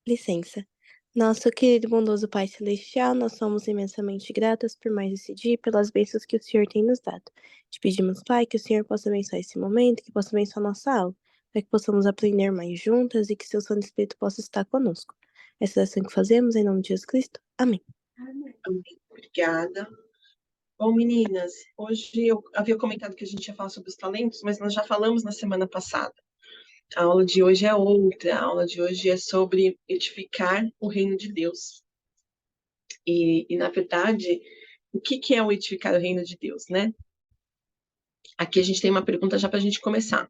Licença. Nosso querido e bondoso Pai Celestial, nós somos imensamente gratas por mais esse dia e pelas bênçãos que o Senhor tem nos dado. Te pedimos, Pai, que o Senhor possa abençoar esse momento, que possa abençoar nossa aula, para que possamos aprender mais juntas e que seu Santo Espírito possa estar conosco. Essa é a oração que fazemos em nome de Jesus Cristo. Amém. Amém. Obrigada. Bom, meninas, hoje eu havia comentado que a gente ia falar sobre os talentos, mas nós já falamos na semana passada. A aula de hoje é outra. A aula de hoje é sobre edificar o reino de Deus. E na verdade, o que é o edificar o reino de Deus, né? Aqui a gente tem uma pergunta já para a gente começar.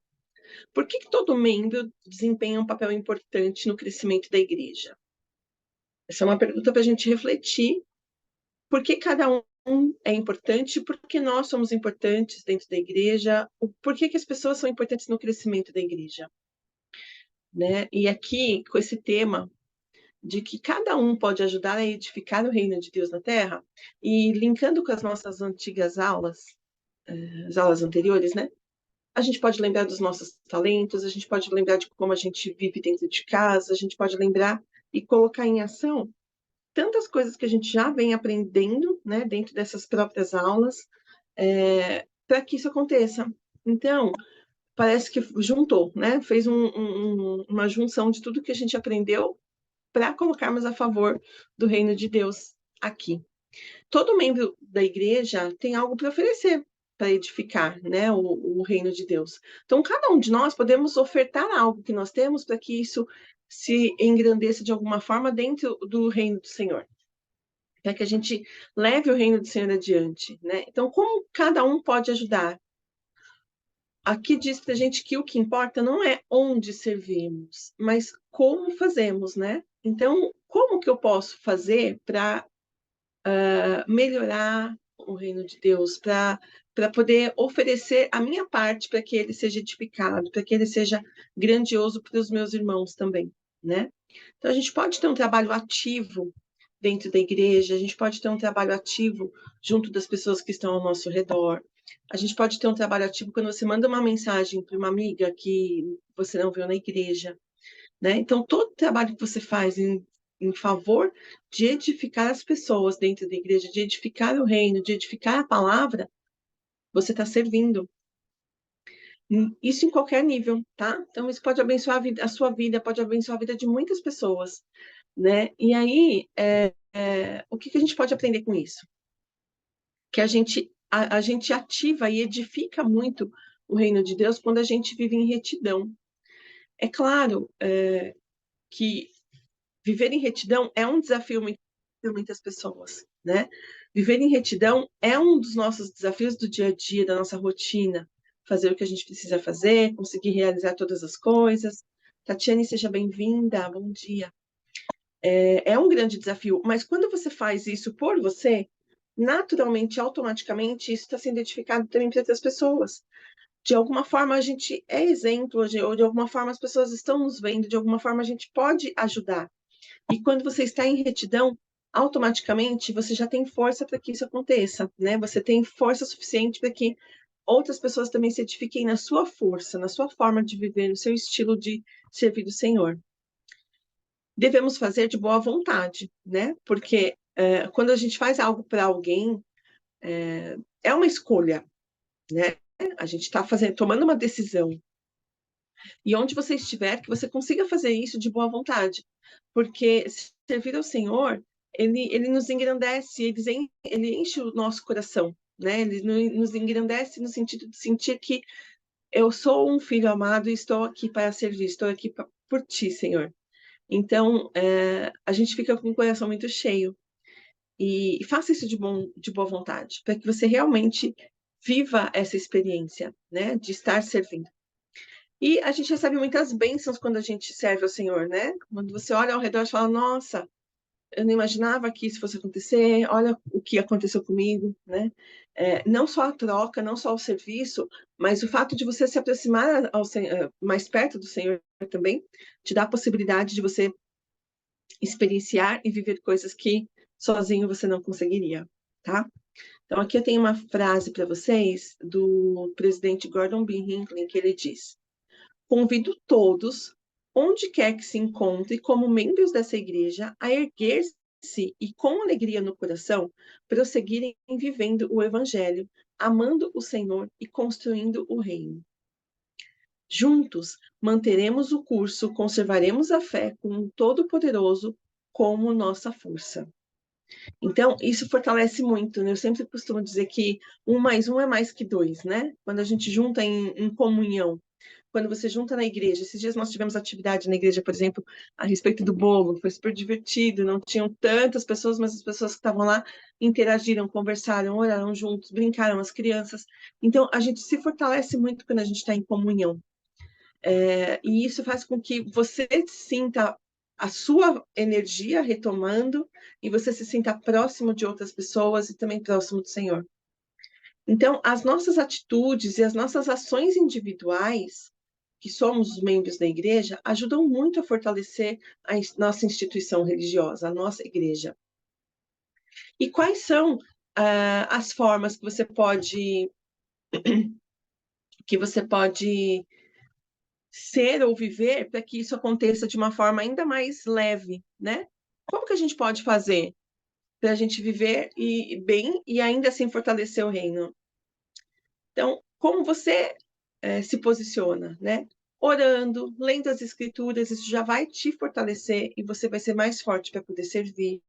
Por que todo membro desempenha um papel importante no crescimento da igreja? Essa é uma pergunta para a gente refletir. Por que cada um é importante? Por que nós somos importantes dentro da igreja? Por que as pessoas são importantes no crescimento da igreja? Né? E aqui, com esse tema de que cada um pode ajudar a edificar o reino de Deus na Terra, e linkando com as nossas antigas aulas, as aulas anteriores, né? A gente pode lembrar dos nossos talentos, a gente pode lembrar de como a gente vive dentro de casa, a gente pode lembrar e colocar em ação tantas coisas que a gente já vem aprendendo, né, dentro dessas próprias aulas, para que isso aconteça. Então, parece que juntou, né, fez uma junção de tudo que a gente aprendeu para colocarmos a favor do reino de Deus aqui. Todo membro da igreja tem algo para oferecer, para edificar, né, o reino de Deus. Então, cada um de nós podemos ofertar algo que nós temos para que isso se engrandeça de alguma forma dentro do reino do Senhor, para que a gente leve o reino do Senhor adiante, né? Então, como cada um pode ajudar? Aqui diz para a gente que o que importa não é onde servimos, mas como fazemos, né? Então, como que eu posso fazer para melhorar o reino de Deus, para poder oferecer a minha parte para que ele seja edificado, para que ele seja grandioso para os meus irmãos também, né? Então, a gente pode ter um trabalho ativo dentro da igreja, a gente pode ter um trabalho ativo junto das pessoas que estão ao nosso redor. A gente pode ter um trabalho ativo quando você manda uma mensagem para uma amiga que você não viu na igreja, né? Então, todo trabalho que você faz em favor de edificar as pessoas dentro da igreja, de edificar o reino, de edificar a palavra, você está servindo. Isso em qualquer nível, tá? Então, isso pode abençoar a sua vida, pode abençoar a vida de muitas pessoas, né? E aí, o que a gente pode aprender com isso? Que a gente ativa e edifica muito o reino de Deus quando a gente vive em retidão. É claro, que viver em retidão é um desafio para muitas pessoas, né? Viver em retidão é um dos nossos desafios do dia a dia, da nossa rotina. Fazer o que a gente precisa fazer, conseguir realizar todas as coisas. Tatiane, seja bem-vinda, bom dia. É um grande desafio, mas quando você faz isso por você, naturalmente, automaticamente, isso está sendo identificado também para outras pessoas. De alguma forma, a gente é exemplo, ou de alguma forma as pessoas estão nos vendo, de alguma forma a gente pode ajudar. E quando você está em retidão, automaticamente você já tem força para que isso aconteça, né? Você tem força suficiente para que outras pessoas também se edifiquem na sua força, na sua forma de viver, no seu estilo de servir o Senhor. Devemos fazer de boa vontade, né? Porque quando a gente faz algo para alguém, é uma escolha, né? A gente está tomando uma decisão. E onde você estiver, que você consiga fazer isso de boa vontade. Porque servir ao Senhor, ele nos engrandece, ele enche o nosso coração, né? Ele nos engrandece no sentido de sentir que eu sou um filho amado e estou aqui para servir, estou aqui por ti, Senhor. Então, a gente fica com o coração muito cheio. E faça isso de boa vontade, para que você realmente viva essa experiência, né? De estar servindo. E a gente recebe muitas bênçãos quando a gente serve ao Senhor, né? Quando você olha ao redor e fala, nossa, eu não imaginava que isso fosse acontecer, olha o que aconteceu comigo, né? Não só a troca, não só o serviço, mas o fato de você se aproximar mais perto do Senhor também, te dá a possibilidade de você experienciar e viver coisas que sozinho você não conseguiria, tá? Então, aqui eu tenho uma frase para vocês do presidente Gordon B. Hinckley, que ele diz: convido todos onde quer que se encontre, como membros dessa igreja, a erguer-se e, com alegria no coração, prosseguirem vivendo o Evangelho, amando o Senhor e construindo o reino. Juntos, manteremos o curso, conservaremos a fé com o Todo-Poderoso como nossa força. Então, isso fortalece muito, né? Eu sempre costumo dizer que 1 mais 1 é mais que 2, né? Quando a gente junta em comunhão, quando você junta na igreja. Esses dias nós tivemos atividade na igreja, por exemplo, a respeito do bolo, foi super divertido, não tinham tantas pessoas, mas as pessoas que estavam lá interagiram, conversaram, oraram juntos, brincaram, as crianças. Então, a gente se fortalece muito quando a gente está em comunhão. E isso faz com que você sinta a sua energia retomando e você se sinta próximo de outras pessoas e também próximo do Senhor. Então, as nossas atitudes e as nossas ações individuais, que somos os membros da igreja, ajudam muito a fortalecer a nossa instituição religiosa, a nossa igreja. E quais são as formas que você pode ser ou viver para que isso aconteça de uma forma ainda mais leve, né? Como que a gente pode fazer para a gente viver bem e ainda assim fortalecer o reino? Então, como você se posiciona, né? Orando, lendo as escrituras, isso já vai te fortalecer e você vai ser mais forte para poder servir,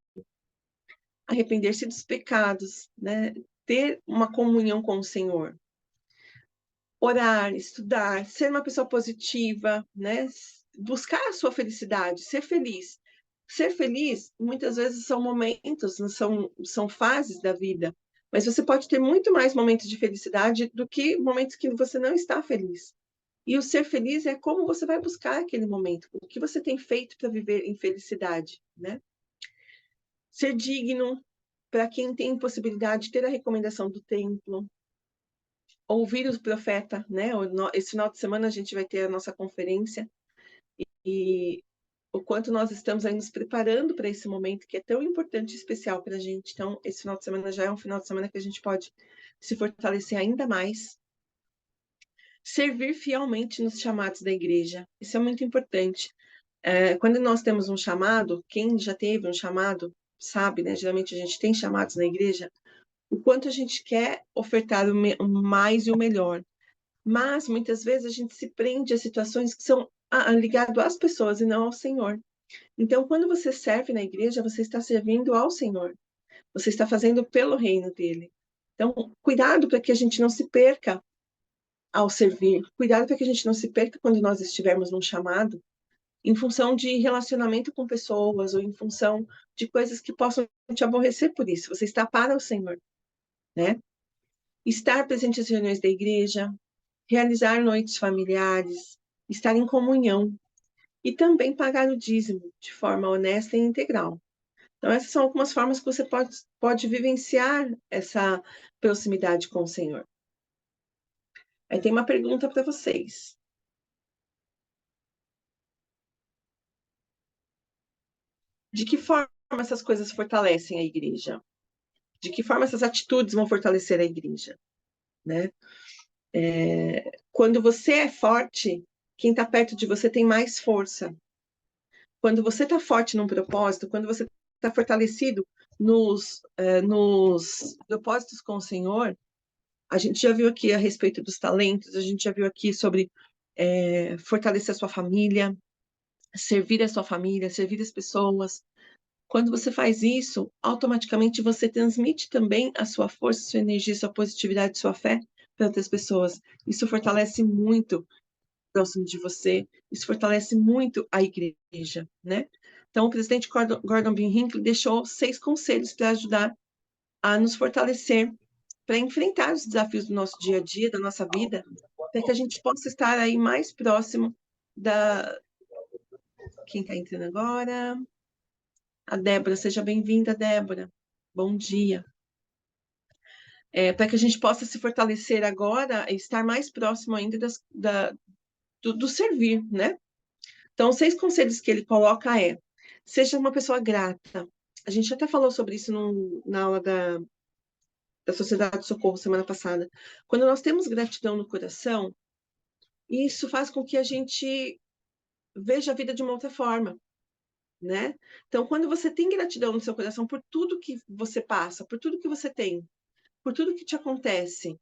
arrepender-se dos pecados, né? Ter uma comunhão com o Senhor. Orar, estudar, ser uma pessoa positiva, né? Buscar a sua felicidade, ser feliz. Ser feliz, muitas vezes, são momentos, são fases da vida, mas você pode ter muito mais momentos de felicidade do que momentos que você não está feliz. E o ser feliz é como você vai buscar aquele momento, o que você tem feito para viver em felicidade, né? Ser digno, para quem tem possibilidade de ter a recomendação do templo, ouvir o profeta, né? Esse final de semana a gente vai ter a nossa conferência e o quanto nós estamos aí nos preparando para esse momento que é tão importante e especial para a gente. Então, esse final de semana já é um final de semana que a gente pode se fortalecer ainda mais. Servir fielmente nos chamados da igreja. Isso é muito importante. Quando nós temos um chamado, quem já teve um chamado sabe, né? Geralmente a gente tem chamados na igreja, o quanto a gente quer ofertar o mais e o melhor. Mas, muitas vezes, a gente se prende a situações que são ligadas às pessoas e não ao Senhor. Então, quando você serve na igreja, você está servindo ao Senhor. Você está fazendo pelo reino dele. Então, cuidado para que a gente não se perca ao servir. Cuidado para que a gente não se perca quando nós estivermos num chamado, em função de relacionamento com pessoas ou em função de coisas que possam te aborrecer por isso. Você está para o Senhor, né? Estar presente às reuniões da igreja, realizar noites familiares, estar em comunhão e também pagar o dízimo de forma honesta e integral. Então, essas são algumas formas que você pode vivenciar essa proximidade com o Senhor. Aí tem uma pergunta para vocês. De que forma essas coisas fortalecem a igreja? De que forma essas atitudes vão fortalecer a igreja? Né? Quando você é forte, quem está perto de você tem mais força. Quando você está forte num propósito, quando você está fortalecido nos propósitos com o Senhor, a gente já viu aqui a respeito dos talentos, a gente já viu aqui sobre fortalecer a sua família, servir a sua família, servir as pessoas. Quando você faz isso, automaticamente você transmite também a sua força, sua energia, sua positividade, sua fé para outras pessoas. Isso fortalece muito próximo de você, isso fortalece muito a igreja, né? Então, o presidente Gordon B. Hinckley deixou 6 conselhos para ajudar a nos fortalecer, para enfrentar os desafios do nosso dia a dia, da nossa vida, para que a gente possa estar aí mais próximo da... Quem está entrando agora? A Débora, seja bem-vinda, Débora. Bom dia. Para que a gente possa se fortalecer agora e estar mais próximo ainda do servir, né? Então, os 6 conselhos que ele coloca seja uma pessoa grata. A gente até falou sobre isso na aula da Sociedade de Socorro semana passada. Quando nós temos gratidão no coração, isso faz com que a gente veja a vida de uma outra forma, né? Então, quando você tem gratidão no seu coração por tudo que você passa, por tudo que você tem, por tudo que te acontece,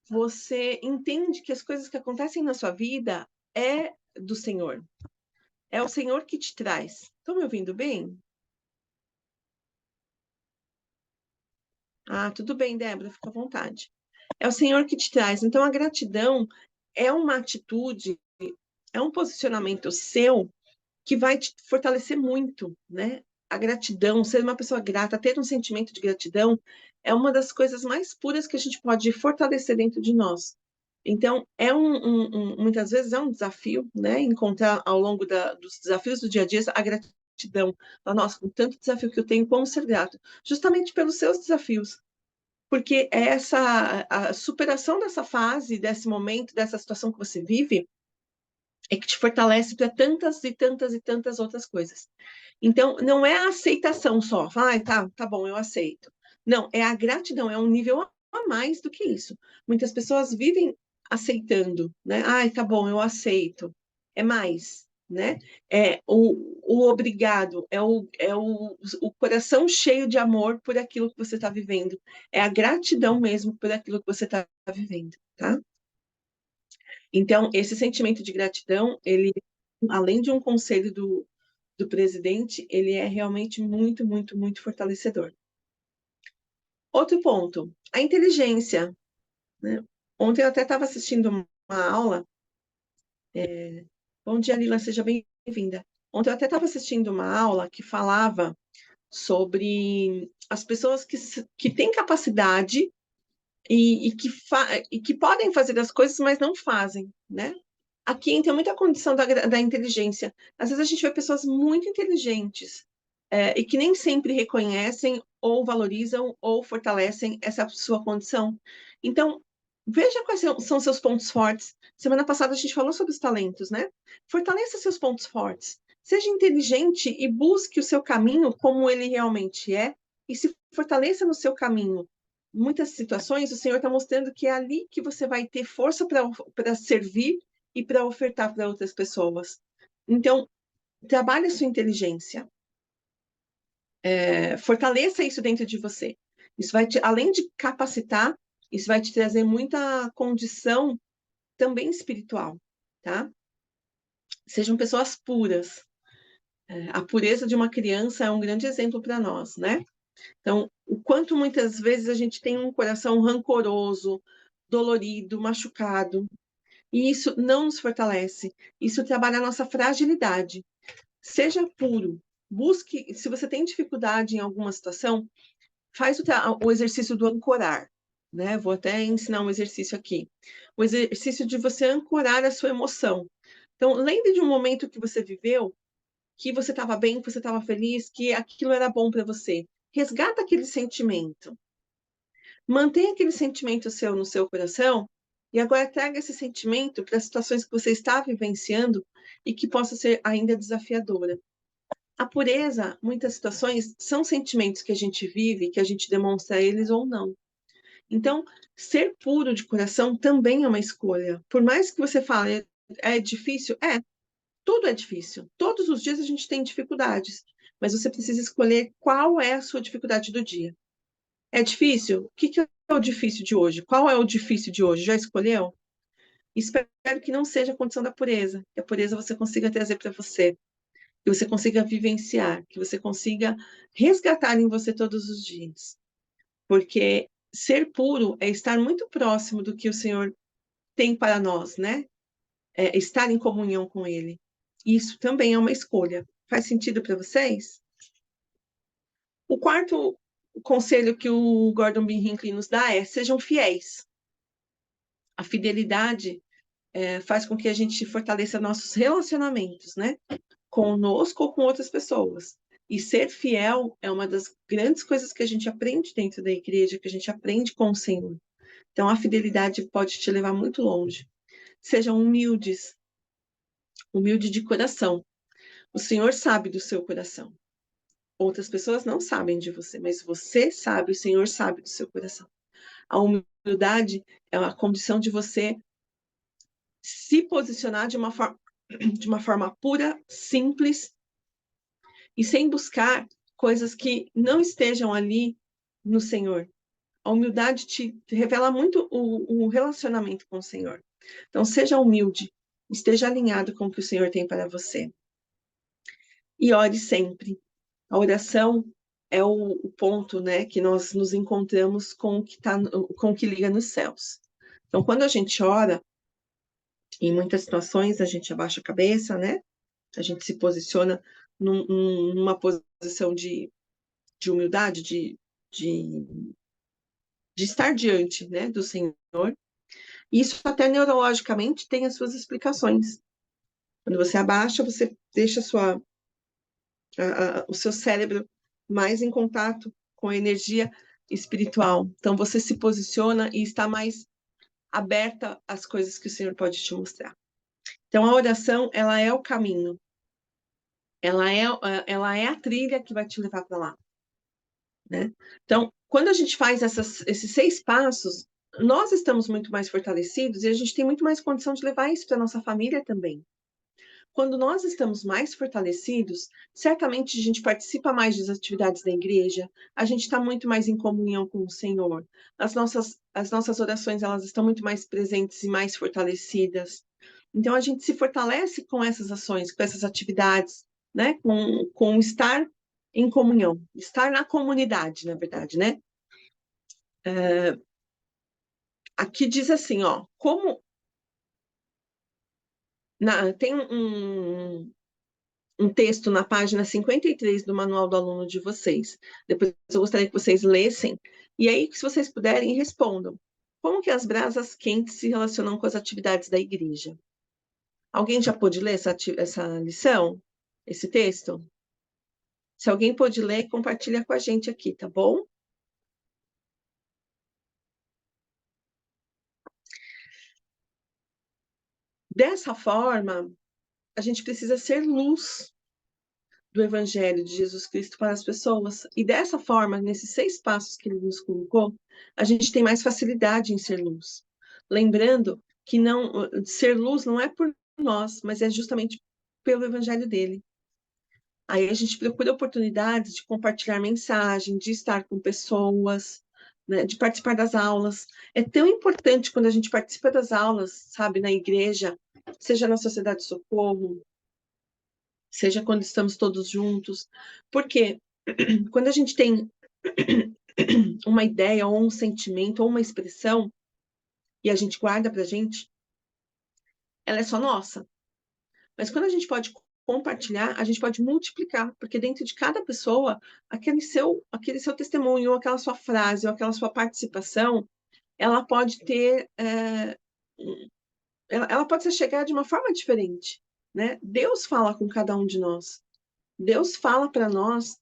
você entende que as coisas que acontecem na sua vida é do Senhor. É o Senhor que te traz. Estão me ouvindo bem? Ah, tudo bem, Débora, fica à vontade. É o Senhor que te traz. Então, a gratidão é uma atitude, é um posicionamento seu que vai te fortalecer muito, né? A gratidão, ser uma pessoa grata, ter um sentimento de gratidão, é uma das coisas mais puras que a gente pode fortalecer dentro de nós. Então, muitas vezes é um desafio, né? Encontrar ao longo dos desafios do dia a dia a gratidão. Falar, nossa, com tanto desafio que eu tenho, como ser grato? Justamente pelos seus desafios. Porque a superação dessa fase, desse momento, dessa situação que você vive, é que te fortalece para tantas e tantas e tantas outras coisas. Então, não é a aceitação só, ah, tá bom, eu aceito. Não, é a gratidão, é um nível a mais do que isso. Muitas pessoas vivem aceitando, né? Ai, tá bom, eu aceito. É mais, né? É o obrigado, o coração cheio de amor por aquilo que você está vivendo. É a gratidão mesmo por aquilo que você está vivendo, tá? Então, esse sentimento de gratidão, ele, além de um conselho do presidente, ele é realmente muito, muito, muito fortalecedor. Outro ponto, a inteligência, né? Ontem eu até estava assistindo uma aula. Bom dia, Lila, seja bem-vinda. Ontem eu até estava assistindo uma aula que falava sobre as pessoas que têm capacidade e que podem fazer as coisas, mas não fazem, né? Aqui entra muita condição da inteligência. Às vezes a gente vê pessoas muito inteligentes, e que nem sempre reconhecem ou valorizam ou fortalecem essa sua condição. Então, veja quais são seus pontos fortes. Semana passada a gente falou sobre os talentos, né? Fortaleça seus pontos fortes. Seja inteligente e busque o seu caminho como ele realmente é e se fortaleça no seu caminho. Em muitas situações, o Senhor está mostrando que é ali que você vai ter força para servir e para ofertar para outras pessoas. Então, trabalhe a sua inteligência, fortaleça isso dentro de você. Isso vai te, além de capacitar, isso vai te trazer muita condição também espiritual, tá? Sejam pessoas puras. A pureza de uma criança é um grande exemplo para nós, né? Então, o quanto muitas vezes a gente tem um coração rancoroso, dolorido, machucado, e isso não nos fortalece. Isso trabalha a nossa fragilidade. Seja puro. Busque, se você tem dificuldade em alguma situação, faz o exercício do ancorar, né? Vou até ensinar um exercício aqui. O exercício de você ancorar a sua emoção. Então, lembre de um momento que você viveu, que você estava bem, que você estava feliz, que aquilo era bom para você. Resgata aquele sentimento. Mantenha aquele sentimento seu no seu coração e agora traga esse sentimento para as situações que você está vivenciando e que possa ser ainda desafiadora. A pureza, muitas situações, são sentimentos que a gente vive, que a gente demonstra eles ou não. Então, ser puro de coração também é uma escolha. Por mais que você fale, é difícil? Tudo é difícil. Todos os dias a gente tem dificuldades, mas você precisa escolher qual é a sua dificuldade do dia. É difícil? O que é o difícil de hoje? Qual é o difícil de hoje? Já escolheu? Espero que não seja a condição da pureza, que a pureza você consiga trazer para você, que você consiga vivenciar, que você consiga resgatar em você todos os dias. Porque ser puro é estar muito próximo do que o Senhor tem para nós, né? É estar em comunhão com Ele. Isso também é uma escolha. Faz sentido para vocês? O quarto conselho que o Gordon B. Hinckley nos dá é: sejam fiéis. A fidelidade faz com que a gente fortaleça nossos relacionamentos, né? Conosco ou com outras pessoas. E ser fiel é uma das grandes coisas que a gente aprende dentro da igreja, que a gente aprende com o Senhor. Então, a fidelidade pode te levar muito longe. Sejam humildes, humilde de coração. O Senhor sabe do seu coração. Outras pessoas não sabem de você, mas você sabe, o Senhor sabe do seu coração. A humildade é uma condição de você se posicionar de uma forma de uma forma pura, simples e sem buscar coisas que não estejam ali no Senhor. A humildade te revela muito o relacionamento com o Senhor. Então, seja humilde, esteja alinhado com o que o Senhor tem para você. E ore sempre. A oração é o ponto, né, que nós nos encontramos com o que com o que liga nos céus. Então, quando a gente ora, em muitas situações a gente abaixa a cabeça, né? A gente se posiciona numa posição de humildade, de, de estar diante, né, do Senhor. Isso até neurologicamente tem as suas explicações. Quando você abaixa, você deixa o seu cérebro mais em contato com a energia espiritual. Então, você se posiciona e está mais aberta às coisas que o Senhor pode te mostrar. Então, a oração, ela é o caminho. Ela é a trilha que vai te levar para lá, né? Então, quando a gente faz esses 6 passos, nós estamos muito mais fortalecidos e a gente tem muito mais condição de levar isso para nossa família também. Quando nós estamos mais fortalecidos, certamente a gente participa mais das atividades da igreja, a gente está muito mais em comunhão com o Senhor. As nossas orações, elas estão muito mais presentes e mais fortalecidas. Então, a gente se fortalece com essas ações, com essas atividades, né? Com estar em comunhão, estar na comunidade, na verdade, né? Aqui diz assim, ó, tem um texto na página 53 do Manual do Aluno de vocês. Depois eu gostaria que vocês lessem, e aí, se vocês puderem, respondam. Como que as brasas quentes se relacionam com as atividades da igreja? Alguém já pôde ler essa lição? Esse texto? Se alguém pôde ler, compartilha com a gente aqui, tá bom? Dessa forma, a gente precisa ser luz do Evangelho de Jesus Cristo para as pessoas. E dessa forma, nesses 6 passos que ele nos colocou, a gente tem mais facilidade em ser luz. Lembrando que não ser luz não é por nós, mas é justamente pelo Evangelho dele. Aí a gente procura oportunidades de compartilhar mensagem, de estar com pessoas, né, de participar das aulas. É tão importante quando a gente participa das aulas, sabe, na igreja, seja na Sociedade de Socorro, seja quando estamos todos juntos, porque quando a gente tem uma ideia ou um sentimento ou uma expressão e a gente guarda pra gente, ela é só nossa. Mas quando a gente pode compartilhar, a gente pode multiplicar, porque dentro de cada pessoa, aquele seu testemunho, ou aquela sua frase, ou aquela sua participação, ela pode ter, ela pode ser chegar de uma forma diferente, né? Deus fala com cada um de nós. Deus fala para nós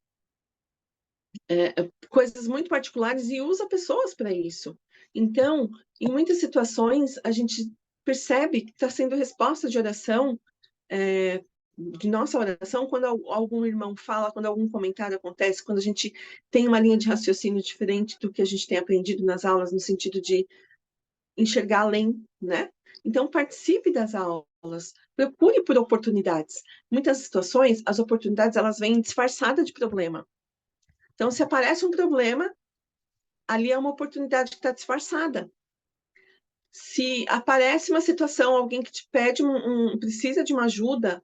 coisas muito particulares e usa pessoas para isso. Então, em muitas situações, a gente percebe que está sendo resposta de oração, de nossa oração, quando algum irmão fala, quando algum comentário acontece, quando a gente tem uma linha de raciocínio diferente do que a gente tem aprendido nas aulas, no sentido de enxergar além, né? Então, participe das aulas, procure por oportunidades. Muitas situações, as oportunidades, elas vêm disfarçadas de problema. Então, se aparece um problema, ali é uma oportunidade que está disfarçada. Se aparece uma situação, alguém que te pede precisa de uma ajuda,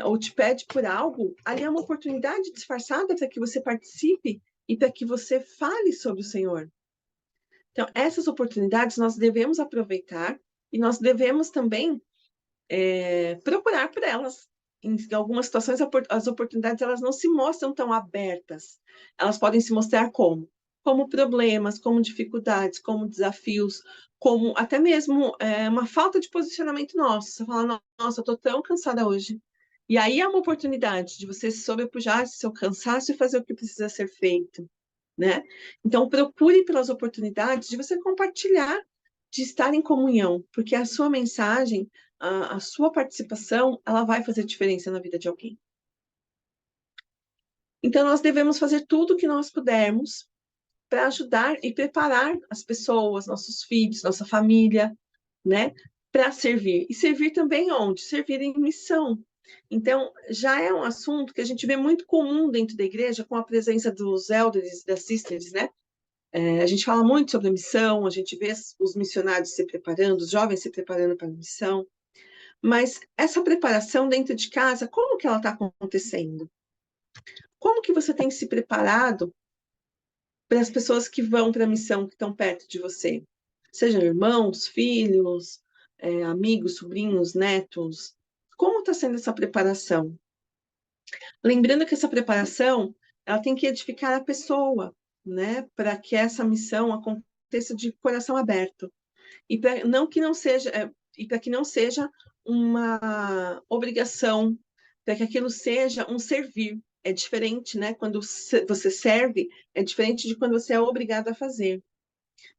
ou te pede por algo, ali é uma oportunidade disfarçada para que você participe e para que você fale sobre o Senhor. Então, essas oportunidades nós devemos aproveitar e nós devemos também procurar por elas. Em algumas situações, as oportunidades elas não se mostram tão abertas. Elas podem se mostrar como problemas, como dificuldades, como desafios, como até mesmo uma falta de posicionamento nosso. Você fala, nossa, eu estou tão cansada hoje. E aí é uma oportunidade de você se sobrepujar seu cansaço e fazer o que precisa ser feito, né? Então, procure pelas oportunidades de você compartilhar, de estar em comunhão, porque a sua mensagem, a sua participação, ela vai fazer diferença na vida de alguém. Então, nós devemos fazer tudo o que nós pudermos para ajudar e preparar as pessoas, nossos filhos, nossa família, né? para servir. E servir também onde? Servir em missão. Então, já é um assunto que a gente vê muito comum dentro da igreja, com a presença dos elders e das sisters, né? A gente fala muito sobre missão, a gente vê os missionários se preparando, os jovens se preparando para a missão, mas essa preparação dentro de casa, como que ela está acontecendo? Como que você tem se preparado para as pessoas que vão para a missão, que estão perto de você? Sejam irmãos, filhos, amigos, sobrinhos, netos. Como está sendo essa preparação? Lembrando que essa preparação, ela tem que edificar a pessoa, né? Para que essa missão aconteça de coração aberto. E para não que não seja, e para que não seja uma obrigação, para que aquilo seja um servir. É diferente, né? Quando você serve, é diferente de quando você é obrigado a fazer.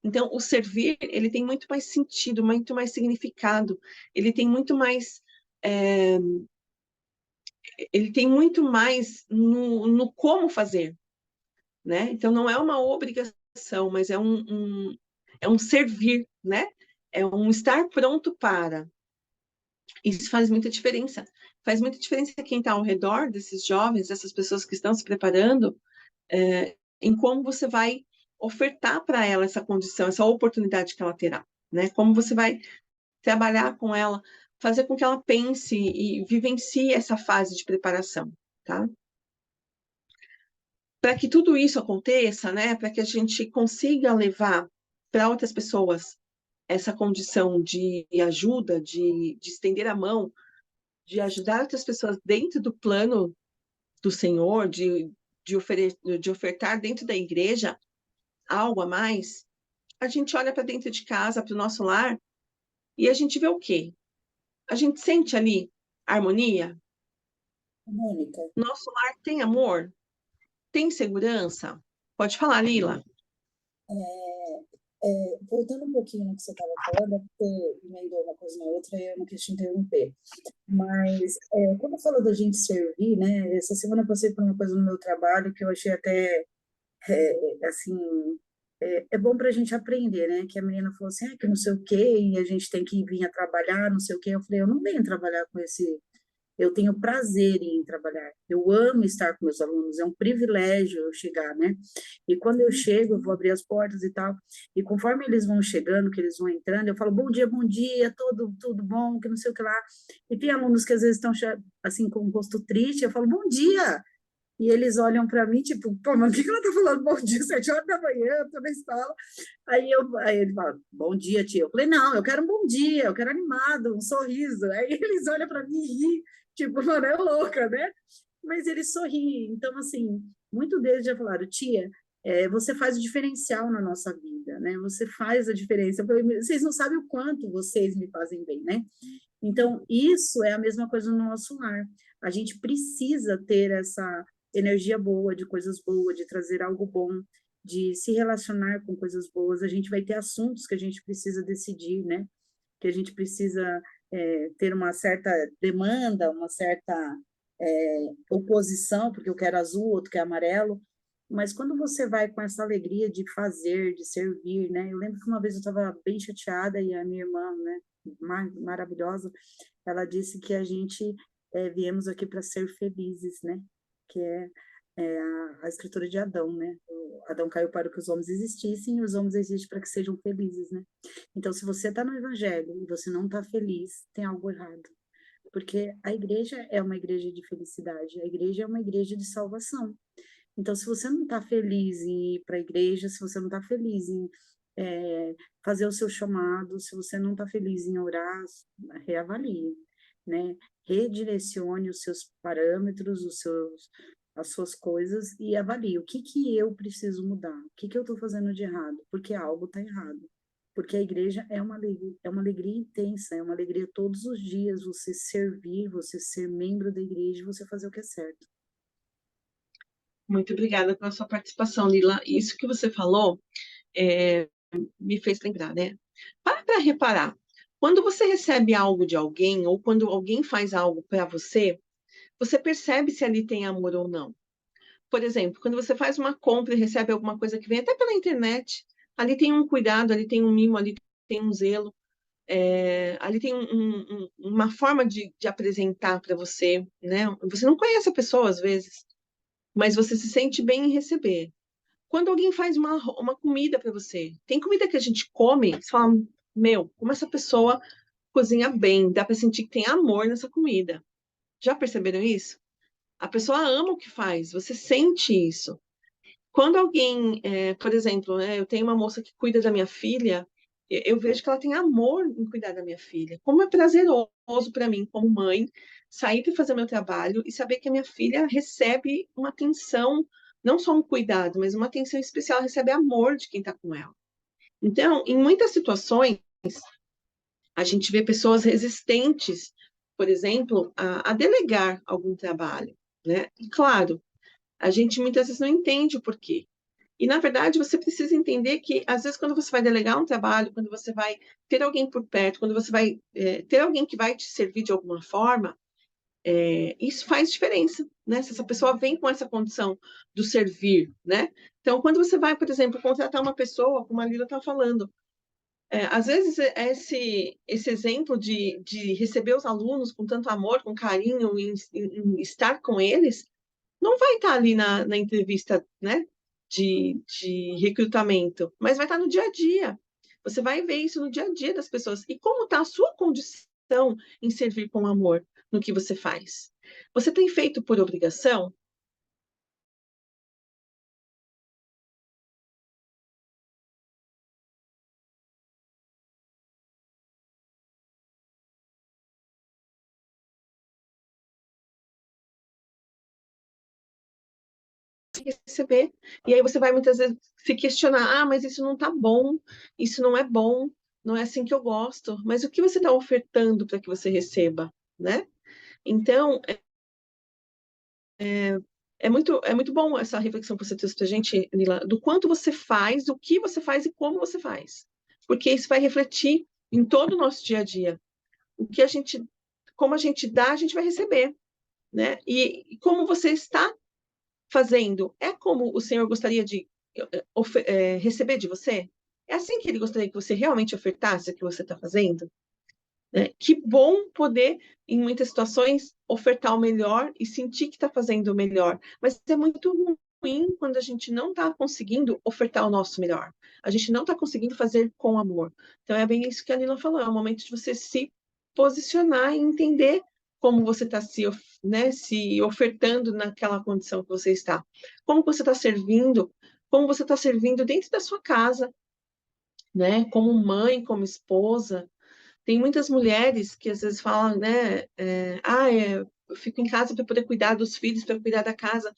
Então, o servir, ele tem muito mais sentido, muito mais significado, ele tem muito mais, é, ele tem muito mais no como fazer, né? Então, não é uma obrigação, mas é um servir, né? É um estar pronto para. Isso faz muita diferença. Faz muita diferença quem está ao redor desses jovens, dessas pessoas que estão se preparando, em como você vai ofertar para ela essa condição, essa oportunidade que ela terá, né? Como você vai trabalhar com ela, fazer com que ela pense e vivencie essa fase de preparação, tá? Para que tudo isso aconteça, né? Para que a gente consiga levar para outras pessoas essa condição de ajuda, de estender a mão, de ajudar outras pessoas dentro do plano do Senhor, de ofertar dentro da igreja algo a mais, a gente olha para dentro de casa, para o nosso lar, e a gente vê o quê? A gente sente ali harmonia? Mônica, Nosso lar tem amor? Tem segurança? Pode falar, Lila. voltando um pouquinho no que você estava falando, é porque emendou uma coisa na outra e eu não quis te interromper. Mas quando eu falo da gente servir, né? Essa semana eu passei por uma coisa no meu trabalho que eu achei até, assim, é bom para a gente aprender, né? Que a menina falou assim, que não sei o quê, e a gente tem que vir a trabalhar, não sei o quê. Eu falei, eu não venho trabalhar com esse. Eu tenho prazer em trabalhar. Eu amo estar com meus alunos. É um privilégio eu chegar, né? E quando eu chego, eu vou abrir as portas e tal. E conforme eles vão chegando, que eles vão entrando, eu falo bom dia, tudo bom, que não sei o que lá. E tem alunos que às vezes estão assim com o rosto triste. Eu falo bom dia. E eles olham para mim, tipo, pô, mas o que ela tá falando bom dia, 7 horas da manhã, eu tô na escola. Aí ele fala, bom dia, tia. Eu falei, não, eu quero um bom dia, eu quero animado, um sorriso. Aí eles olham para mim e riem, tipo, mano, é louca, né? Mas eles sorriem. Então, assim, muito deles já falaram, tia, você faz o diferencial na nossa vida, né? Você faz a diferença. Eu falei, vocês não sabem o quanto vocês me fazem bem, né? Então, isso é a mesma coisa no nosso lar. A gente precisa ter essa energia boa, de coisas boas, de trazer algo bom, de se relacionar com coisas boas. A gente vai ter assuntos que a gente precisa decidir, né? Que a gente precisa ter uma certa demanda, uma certa oposição, porque eu quero azul, outro quer amarelo. Mas quando você vai com essa alegria de fazer, de servir, né? Eu lembro que uma vez eu estava bem chateada e a minha irmã, né, maravilhosa, ela disse que a gente viemos aqui para ser felizes, né? Que a escritura de Adão, né? Adão caiu para que os homens existissem e os homens existem para que sejam felizes, né? Então, se você está no evangelho e você não está feliz, tem algo errado. Porque a igreja é uma igreja de felicidade, a igreja é uma igreja de salvação. Então, se você não está feliz em ir para a igreja, se você não está feliz em fazer o seu chamado, se você não está feliz em orar, reavalie, né? Redirecione os seus parâmetros, as suas coisas e avalie o que eu preciso mudar, o que eu estou fazendo de errado, porque algo está errado. Porque a igreja é uma alegria intensa, é uma alegria todos os dias, você servir, você ser membro da igreja, você fazer o que é certo. Muito obrigada pela sua participação, Lila. Isso que você falou me fez lembrar, né? Para reparar, quando você recebe algo de alguém, ou quando alguém faz algo para você, você percebe se ali tem amor ou não. Por exemplo, quando você faz uma compra e recebe alguma coisa que vem até pela internet, ali tem um cuidado, ali tem um mimo, ali tem um zelo. Ali tem uma forma de apresentar para você, né? Você não conhece a pessoa às vezes, mas você se sente bem em receber. Quando alguém faz uma comida para você, tem comida que a gente come, você fala, meu, como essa pessoa cozinha bem, dá para sentir que tem amor nessa comida. Já perceberam isso? A pessoa ama o que faz, você sente isso. Quando alguém, por exemplo, né, eu tenho uma moça que cuida da minha filha, eu vejo que ela tem amor em cuidar da minha filha. Como é prazeroso para mim, como mãe, sair para fazer meu trabalho e saber que a minha filha recebe uma atenção, não só um cuidado, mas uma atenção especial, recebe amor de quem está com ela. Então, em muitas situações, a gente vê pessoas resistentes, por exemplo, a delegar algum trabalho, né? E claro, a gente muitas vezes não entende o porquê. E, na verdade, você precisa entender que, às vezes, quando você vai delegar um trabalho, quando você vai ter alguém por perto, quando você vai ter alguém que vai te servir de alguma forma, isso faz diferença, né? Se essa pessoa vem com essa condição do servir, né? Então, quando você vai, por exemplo, contratar uma pessoa, como a Lila está falando, às vezes esse exemplo de receber os alunos com tanto amor, com carinho, em estar com eles, não vai estar ali na entrevista, né, de recrutamento, mas vai estar no dia a dia. Você vai ver isso no dia a dia das pessoas. E como está a sua condição em servir com amor no que você faz? Você tem feito por obrigação? Receber. E aí você vai muitas vezes se questionar, mas isso não está bom, isso não é bom, não é assim que eu gosto. Mas o que você está ofertando para que você receba, né? Então, é muito bom essa reflexão que você trouxe para a gente, Nila, do quanto você faz, do que você faz e como você faz. Porque isso vai refletir em todo o nosso dia a dia. O que a gente, como a gente dá, a gente vai receber, né? E como você está fazendo, é como o Senhor gostaria de receber de você? É assim que Ele gostaria que você realmente ofertasse o que você está fazendo? Né? Que bom poder, em muitas situações, ofertar o melhor e sentir que está fazendo o melhor. Mas é muito ruim quando a gente não está conseguindo ofertar o nosso melhor. A gente não está conseguindo fazer com amor. Então é bem isso que a Nina falou. É o momento de você se posicionar e entender como você está né, se ofertando naquela condição que você está. Como você está servindo, como você está servindo dentro da sua casa, né? Como mãe, como esposa. Tem muitas mulheres que às vezes falam, né? Eu fico em casa para poder cuidar dos filhos, para cuidar da casa.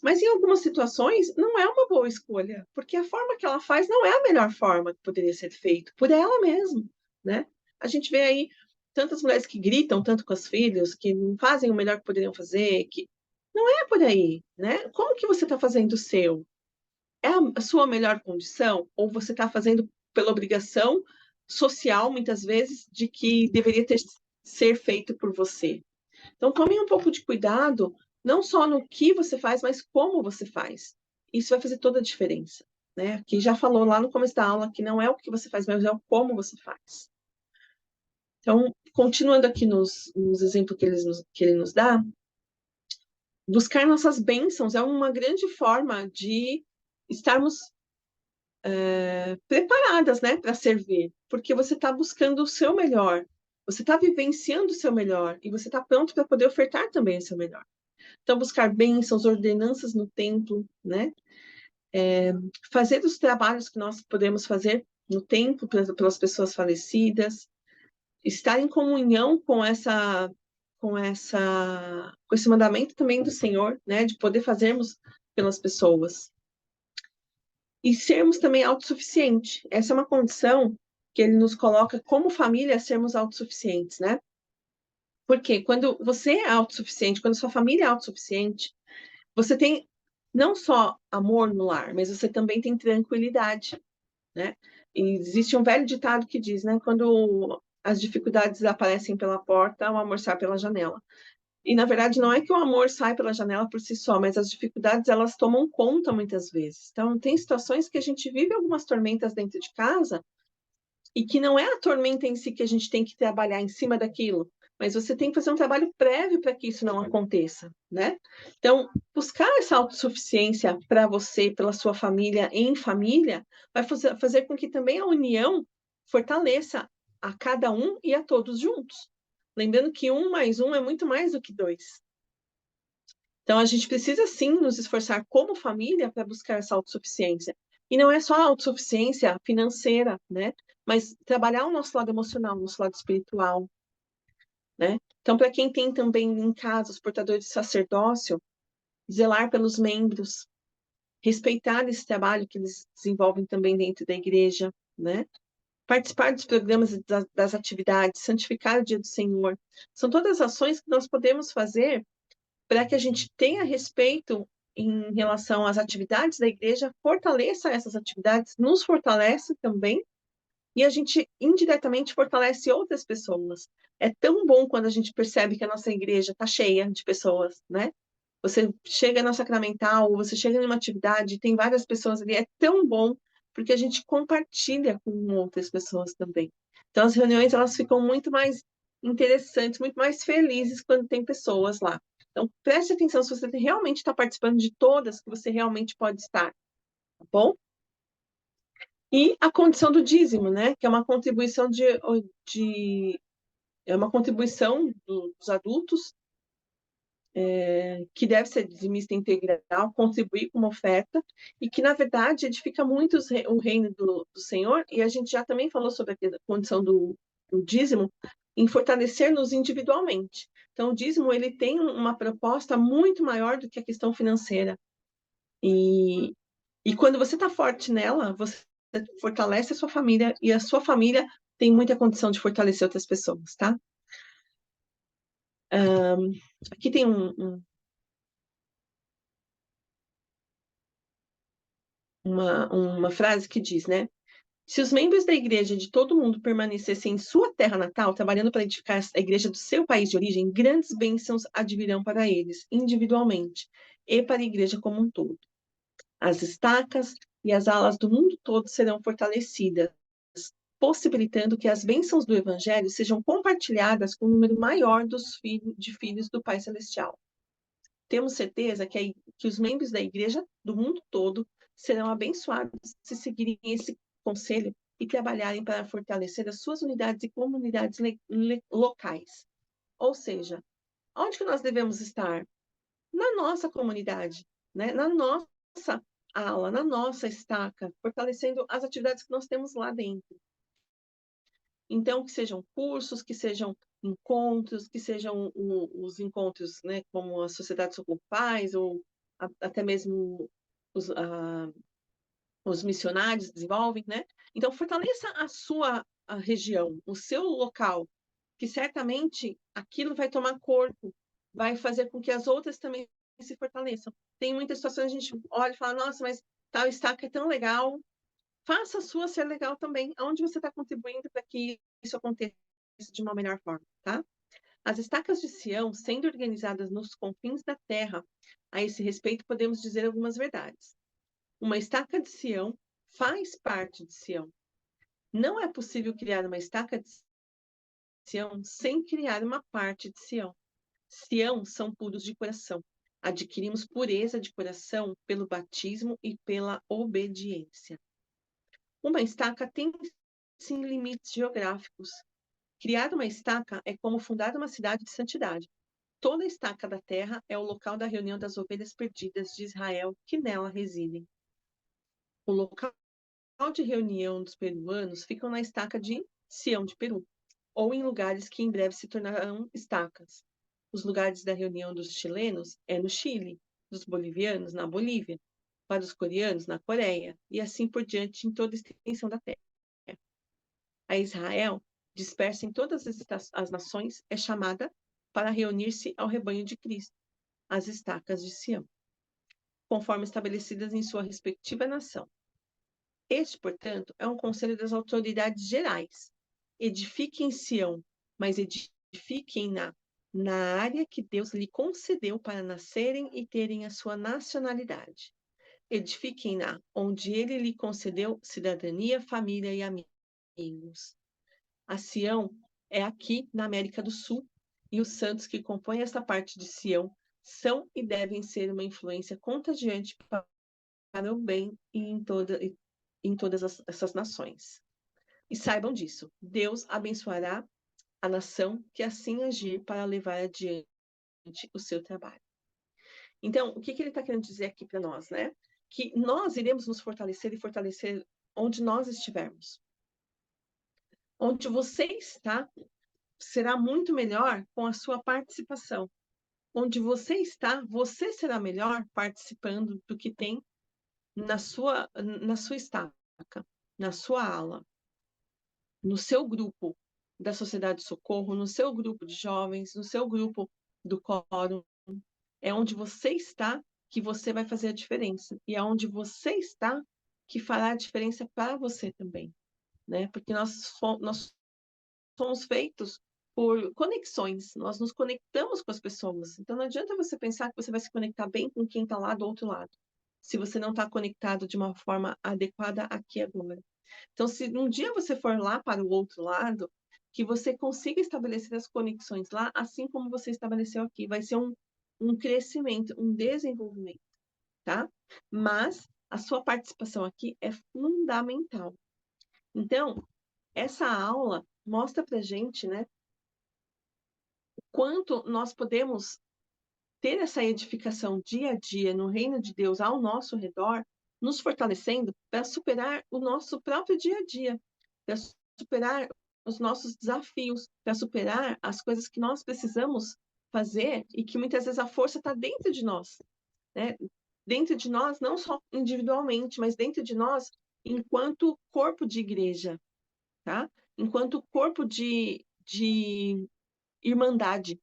Mas em algumas situações não é uma boa escolha, porque a forma que ela faz não é a melhor forma que poderia ser feito por ela mesma, né? A gente vê aí tantas mulheres que gritam tanto com os filhos, que não fazem o melhor que poderiam fazer, que não é por aí, né? Como que você está fazendo o seu? É a sua melhor condição? Ou você está fazendo pela obrigação social, muitas vezes, de que deveria ser feito por você? Então, tome um pouco de cuidado, não só no que você faz, mas como você faz. Isso vai fazer toda a diferença. Né? Que já falou lá no começo da aula que não é o que você faz, mas é o como você faz. Então, continuando aqui nos exemplos que ele nos dá, buscar nossas bênçãos é uma grande forma de estarmos preparadas, né, para servir, porque você está buscando o seu melhor, você está vivenciando o seu melhor e você está pronto para poder ofertar também o seu melhor. Então, buscar bênçãos, ordenanças no templo, né? Fazer os trabalhos que nós podemos fazer no templo pelas pessoas falecidas, estar em comunhão com esse mandamento também do Senhor, né? De poder fazermos pelas pessoas. E sermos também autossuficientes. Essa é uma condição que ele nos coloca como família, sermos autossuficientes, né? Porque quando você é autossuficiente, quando sua família é autossuficiente, você tem não só amor no lar, mas você também tem tranquilidade, né? E existe um velho ditado que diz, né? Quando as dificuldades aparecem pela porta, o amor sai pela janela. E, na verdade, não é que o amor sai pela janela por si só, mas as dificuldades, elas tomam conta muitas vezes. Então, tem situações que a gente vive algumas tormentas dentro de casa e que não é a tormenta em si que a gente tem que trabalhar em cima daquilo, mas você tem que fazer um trabalho prévio para que isso não aconteça, né? Então, buscar essa autossuficiência para você, pela sua família, em família, vai fazer com que também a união fortaleça a cada um e a todos juntos. Lembrando que 1 mais 1 é muito mais do que 2. Então, a gente precisa sim nos esforçar como família para buscar essa autossuficiência. E não é só a autossuficiência financeira, né? Mas trabalhar o nosso lado emocional, o nosso lado espiritual, né? Então, para quem tem também em casa os portadores de sacerdócio, zelar pelos membros, respeitar esse trabalho que eles desenvolvem também dentro da igreja, né? Participar dos programas e das atividades, santificar o dia do Senhor. São todas ações que nós podemos fazer para que a gente tenha respeito em relação às atividades da igreja, fortaleça essas atividades, nos fortalece também, e a gente indiretamente fortalece outras pessoas. É tão bom quando a gente percebe que a nossa igreja está cheia de pessoas, né? Você chega na sacramental, você chega numa atividade, tem várias pessoas ali, é tão bom, porque a gente compartilha com outras pessoas também. Então, as reuniões, elas ficam muito mais interessantes, muito mais felizes quando tem pessoas lá. Então, preste atenção se você realmente está participando de todas que você realmente pode estar, tá bom? E a condição do dízimo, né? Que é uma contribuição é uma contribuição dos adultos, que deve ser dizimista integral, contribuir com uma oferta, e que, na verdade, edifica muito o reino do Senhor, e a gente já também falou sobre a condição do dízimo, em fortalecer-nos individualmente. Então, o dízimo, ele tem uma proposta muito maior do que a questão financeira. E quando você está forte nela, você fortalece a sua família, e a sua família tem muita condição de fortalecer outras pessoas, tá? Aqui tem uma frase que diz, né? Se os membros da igreja de todo mundo permanecessem em sua terra natal, trabalhando para edificar a igreja do seu país de origem, grandes bênçãos advirão para eles, individualmente, e para a igreja como um todo. As estacas e as alas do mundo todo serão fortalecidas, possibilitando que as bênçãos do evangelho sejam compartilhadas com um número maior de filhos do Pai Celestial. Temos certeza que os membros da igreja do mundo todo serão abençoados se seguirem esse conselho e trabalharem para fortalecer as suas unidades e comunidades locais. Ou seja, onde que nós devemos estar? Na nossa comunidade, né? Na nossa ala, na nossa estaca, fortalecendo as atividades que nós temos lá dentro. Então, que sejam cursos, que sejam encontros, que sejam os encontros, né, como a Sociedade Socorro faz, ou até mesmo os missionários desenvolvem, né? Então, fortaleça a região, o seu local, que certamente aquilo vai tomar corpo, vai fazer com que as outras também se fortaleçam. Tem muitas situações a gente olha e fala, nossa, mas tal estaca é tão legal, faça a sua ser legal também. Aonde você está contribuindo para que isso aconteça de uma melhor forma, tá? As estacas de Sião, sendo organizadas nos confins da terra, a esse respeito podemos dizer algumas verdades. Uma estaca de Sião faz parte de Sião. Não é possível criar uma estaca de Sião sem criar uma parte de Sião. Sião são puros de coração. Adquirimos pureza de coração pelo batismo e pela obediência. Uma estaca tem, sim, limites geográficos. Criar uma estaca é como fundar uma cidade de santidade. Toda estaca da terra é o local da reunião das ovelhas perdidas de Israel que nela residem. O local de reunião dos peruanos fica na estaca de Sião de Peru, ou em lugares que em breve se tornarão estacas. Os lugares da reunião dos chilenos é no Chile, dos bolivianos na Bolívia, para os coreanos na Coreia, e assim por diante em toda a extensão da terra. A Israel, dispersa em todas as nações, é chamada para reunir-se ao rebanho de Cristo, as estacas de Sião, conforme estabelecidas em sua respectiva nação. Este, portanto, é um conselho das autoridades gerais. Edifiquem Sião, mas edifiquem-na na área que Deus lhe concedeu para nascerem e terem a sua nacionalidade. Edifiquem-na onde ele lhe concedeu cidadania, família e amigos. amigos. A Sião é aqui na América do Sul, e os santos que compõem essa parte de Sião são e devem ser uma influência contagiante para o bem e em todas essas nações. E saibam disso, Deus abençoará a nação que assim agir para levar adiante o seu trabalho. Então, o que ele está querendo dizer aqui para nós, né? Que nós iremos nos fortalecer e fortalecer onde nós estivermos. Onde você está, será muito melhor com a sua participação. Onde você está, você será melhor participando do que tem na sua estaca, na sua ala, no seu grupo da Sociedade de Socorro, no seu grupo de jovens, no seu grupo do quórum. É onde você está que você vai fazer a diferença. E é onde você está que fará a diferença para você também, né? Porque nós somos feitos por conexões, nós nos conectamos com as pessoas. Então não adianta você pensar que você vai se conectar bem com quem está lá do outro lado, se você não está conectado de uma forma adequada aqui agora. Então, se um dia você for lá para o outro lado, que você consiga estabelecer as conexões lá, assim como você estabeleceu aqui. Vai ser um crescimento, um desenvolvimento, tá? Mas a sua participação aqui é fundamental. Então, essa aula mostra pra gente, né, o quanto nós podemos ter essa edificação dia a dia no reino de Deus ao nosso redor, nos fortalecendo para superar o nosso próprio dia a dia, para superar os nossos desafios, para superar as coisas que nós precisamos fazer e que muitas vezes a força está dentro de nós, né? Dentro de nós, não só individualmente, mas dentro de nós enquanto corpo de igreja, tá? Enquanto corpo de irmandade.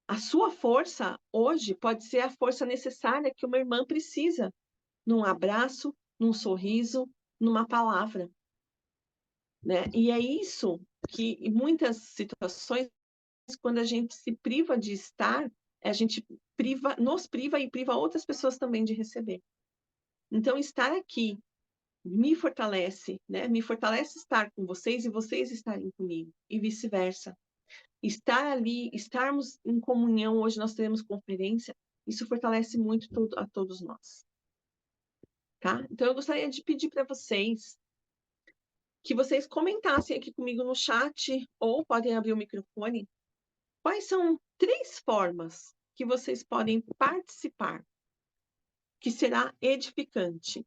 A sua força hoje pode ser a força necessária que uma irmã precisa, num abraço, num sorriso, numa palavra, né? E é isso que, em muitas situações, quando a gente se priva de estar, a gente nos priva e priva outras pessoas também de receber. Então, estar aqui me fortalece, né? Me fortalece estar com vocês e vocês estarem comigo, e vice-versa. Estar ali, estarmos em comunhão, hoje nós teremos conferência, isso fortalece muito a todos nós. Tá? Então, eu gostaria de pedir para vocês que vocês comentassem aqui comigo no chat, ou podem abrir o microfone, quais são 3 formas que vocês podem participar, que será edificante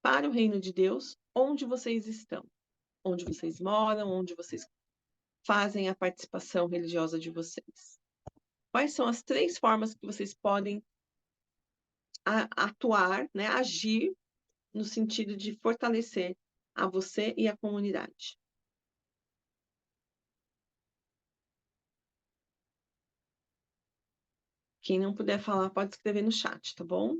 para o reino de Deus, onde vocês estão, onde vocês moram, onde vocês fazem a participação religiosa de vocês. Quais são as 3 formas que vocês podem atuar, né, agir no sentido de fortalecer a você e a comunidade? Quem não puder falar, pode escrever no chat, tá bom?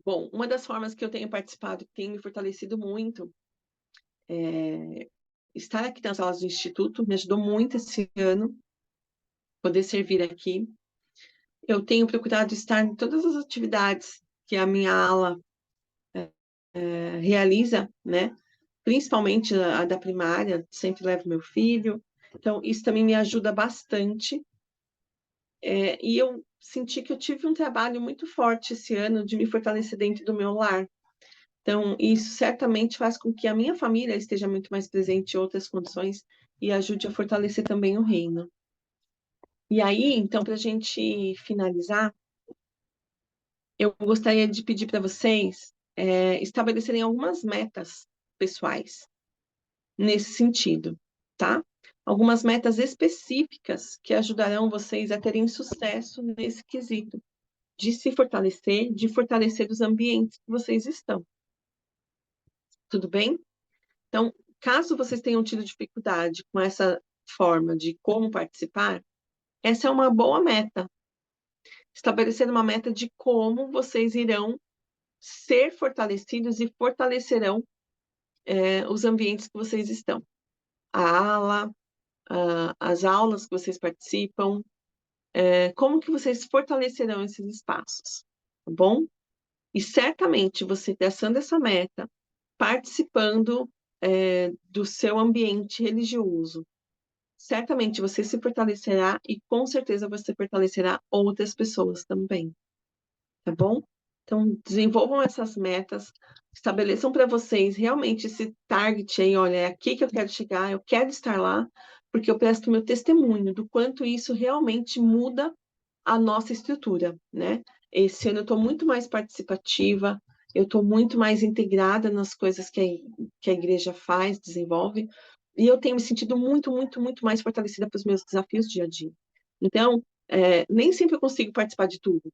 Bom, uma das formas que eu tenho participado, que tem me fortalecido muito, é estar aqui nas aulas do Instituto, me ajudou muito esse ano, poder servir aqui. Eu tenho procurado estar em todas as atividades que a minha ala realiza, né? Principalmente a da primária, sempre levo meu filho. Então, isso também me ajuda bastante. E eu senti que eu tive um trabalho muito forte esse ano de me fortalecer dentro do meu lar. Então, isso certamente faz com que a minha família esteja muito mais presente em outras condições e ajude a fortalecer também o reino. E aí, então, para a gente finalizar, eu gostaria de pedir para vocês estabelecerem algumas metas pessoais nesse sentido, tá? Algumas metas específicas que ajudarão vocês a terem sucesso nesse quesito, de se fortalecer, de fortalecer os ambientes que vocês estão. Tudo bem? Então, caso vocês tenham tido dificuldade com essa forma de como participar, essa é uma boa meta. estabelecer uma meta de como vocês irão ser fortalecidos e fortalecerão os ambientes que vocês estão. A ala, as aulas que vocês participam, como que vocês fortalecerão esses espaços, tá bom? E certamente você traçando essa meta, participando do seu ambiente religioso, certamente você se fortalecerá e com certeza você fortalecerá outras pessoas também, tá bom? Então, desenvolvam essas metas, estabeleçam para vocês realmente esse target aí, olha, é aqui que eu quero chegar, eu quero estar lá, porque eu presto meu testemunho do quanto isso realmente muda a nossa estrutura, né? Esse ano eu estou muito mais participativa, eu estou muito mais integrada nas coisas que a igreja faz, desenvolve, e eu tenho me sentido muito, muito, muito mais fortalecida para os meus desafios dia a dia. Então, nem sempre eu consigo participar de tudo,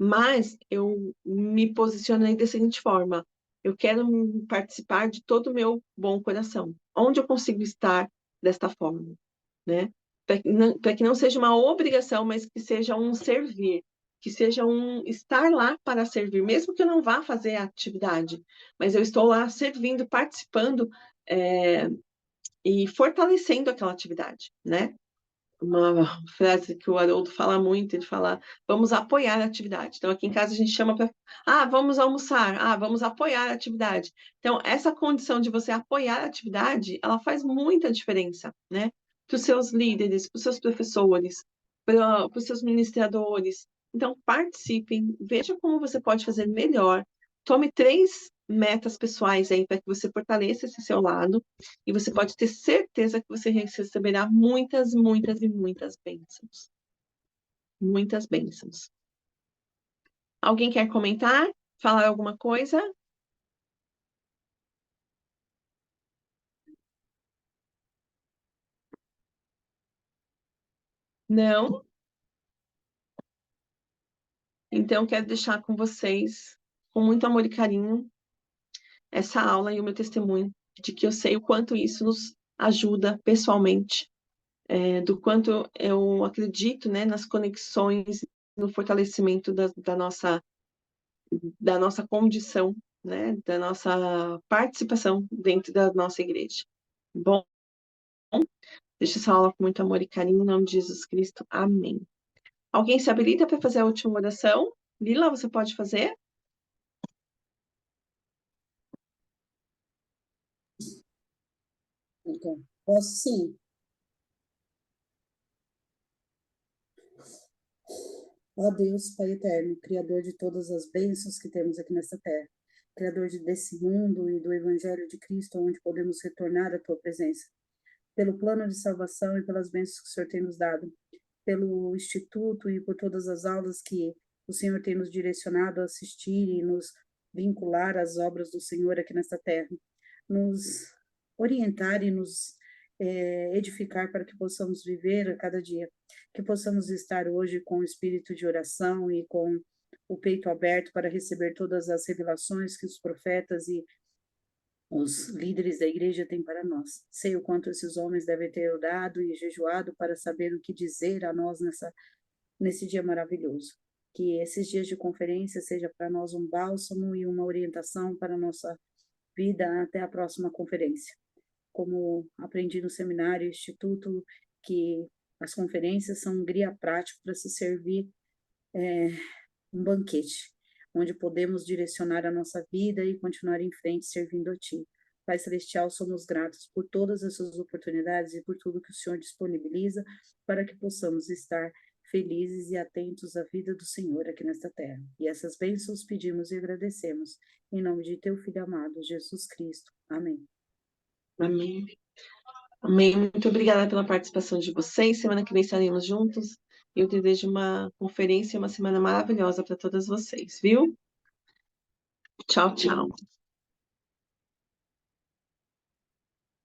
mas eu me posicionei da seguinte forma: eu quero participar de todo o meu bom coração. Onde eu consigo estar desta forma, né? Para que não seja uma obrigação, mas que seja um servir, que seja um estar lá para servir, mesmo que eu não vá fazer a atividade, mas eu estou lá servindo, participando, e fortalecendo aquela atividade, né? Uma frase que o Haroldo fala muito, ele fala, vamos apoiar a atividade. Então, aqui em casa a gente chama para, vamos almoçar, vamos apoiar a atividade. Então, essa condição de você apoiar a atividade, ela faz muita diferença, né? Para os seus líderes, para os seus professores, para os seus ministradores. Então, participem, veja como você pode fazer melhor. Tome 3 metas pessoais aí para que você fortaleça esse seu lado e você pode ter certeza que você receberá muitas, muitas e muitas bênçãos. Muitas bênçãos. Alguém quer comentar? Falar alguma coisa? Não? Então, quero deixar com vocês, com muito amor e carinho, essa aula e o meu testemunho de que eu sei o quanto isso nos ajuda pessoalmente, do quanto eu acredito, né, nas conexões, no fortalecimento da nossa condição, né, da nossa participação dentro da nossa igreja. Bom, deixa essa aula com muito amor e carinho, em nome de Jesus Cristo. Amém. Alguém se habilita para fazer a última oração? Lila, você pode fazer? Então, posso sim. Ó Deus, Pai eterno, Criador de todas as bênçãos que temos aqui nesta terra, Criador desse mundo e do Evangelho de Cristo, onde podemos retornar à Tua presença, pelo plano de salvação e pelas bênçãos que o Senhor tem nos dado, pelo Instituto e por todas as aulas que o Senhor tem nos direcionado a assistir e nos vincular às obras do Senhor aqui nesta terra, nos orientar e nos edificar para que possamos viver a cada dia, que possamos estar hoje com o espírito de oração e com o peito aberto para receber todas as revelações que os profetas e os líderes da igreja têm para nós. Sei o quanto esses homens devem ter orado e jejuado para saber o que dizer a nós nesse dia maravilhoso. Que esses dias de conferência seja para nós um bálsamo e uma orientação para a nossa vida até a próxima conferência. Como aprendi no seminário, instituto, que as conferências são um guia prático para se servir um banquete, onde podemos direcionar a nossa vida e continuar em frente servindo a Ti. Pai Celestial, somos gratos por todas essas oportunidades e por tudo que o Senhor disponibiliza para que possamos estar felizes e atentos à vida do Senhor aqui nesta terra. E essas bênçãos pedimos e agradecemos, em nome de Teu Filho amado, Jesus Cristo. Amém. Amém. Amém. Muito obrigada pela participação de vocês. Semana que vem estaremos juntos. Eu desejo uma conferência e uma semana maravilhosa para todas vocês, viu? Tchau, tchau.